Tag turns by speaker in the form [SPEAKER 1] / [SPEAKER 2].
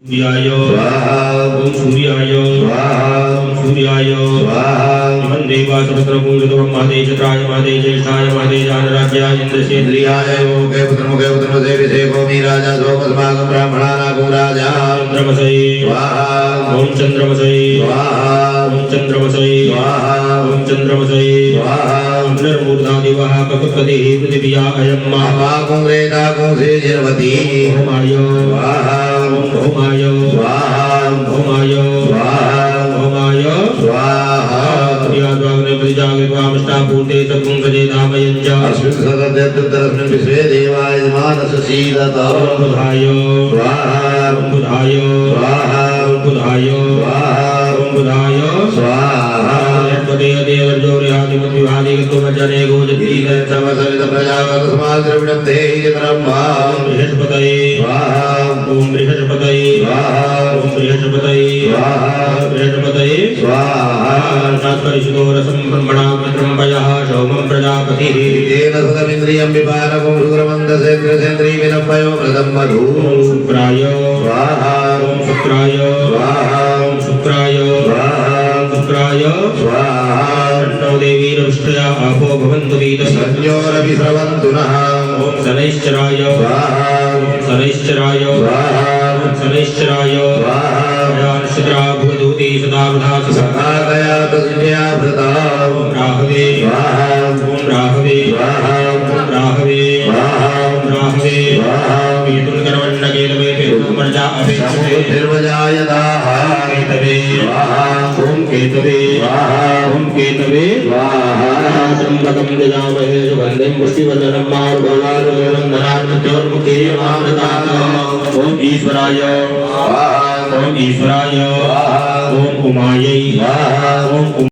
[SPEAKER 1] सूर्याय स्वाहा ओम सूर्याय स्वाहा ओम सूर्याय स्वाहा इमं देवा सहस्रपूर्णतमं माते चत्राय माते ज्येष्ठाय माते जानराज्याय इंद्रसेन्द्रियाय ओके पुत्रमुखे विषेको मीराजा सोमस्माकं ब्राह्मणानां राजा चन्द्रमसै स्वाहा ओम चन्द्रमसै स्वाहा ओम चन्द्रमसै स्वाहा ओम चन्द्रमसै स्वाहा पुनर्मूर्धा दिवः ककुत्पतिः पृथिव्या अयं महाभागं वेदागं श्रीजर्वती होमाय स्वाहा ओम होमाय स्वाहा होमाय स्वाहा होमाय स्वाहा याद्वाग्ने प्रतिजागृत्वामष्टापूर्ते सत्वं प्रजेतामयं च अस्मिन् सदद्यत्तरस्मिन् विश्वे देवाय मानसशीलता बुधाय स्वाहा बुधाय स्वाहा बुधाय स्वाहा बुधाय स्वाहा यत्पदे देवर्जोर्यादिमद्विभादिगत्वमज्जने गोजतीन समसरित प्रजागतस्माद्रविणं देहि ब्रह्मा बृहस्पतये स्वाहा ओम बृहस्पतये स्वाहा ओम बृहस्पतये स्वाहा बृहस्पतये स्वाहा नात्परिषदो रसं ब्रह्मणा मित्रम्भयः सोमं प्रजापतिः तेन सुतमिन्द्रियं विपारकं शुक्रमन्दसेन्द्रसेन्द्रीविनम्भयो मृदं मधु शुक्राय स्वाहा ओम शुक्राय स्वाहा ओम शुक्राय स्वाहा शुक्राय स्वाहा नमो देवी नमस्त्या आपो भवन्तु वीतसंज्ञोरपि स्रवन्तु नः ओम शनैश्चराय स्वाहा ओम शनैश्चराय स्वाहा ओम शनैश्चराय स्वाहा नक्षत्रा भूतूति सदावधा सखादया तस्या भृता ओम राहवे स्वाहा ओम राहवे स्वाहा ओम राहवे स्वाहा ओम राहवे स्वाहा वीतुलकर्मण्यकेतवे पेतुमर्जा अपेक्षते निर्वजायदाः केतवे स्वाहा ओम केतवे स्वाहा ओम केतवे स्वाहा त्र्यंबकं यजामहे सुगन्धिं पुष्टिवर्धनं मारुतवारुणं धनान्मत्योर्मुखीयमामृतात् ओम ईश्वराय स्वाहा ओम ईश्वराय स्वाहा ओम उमायै स्वाहा ओम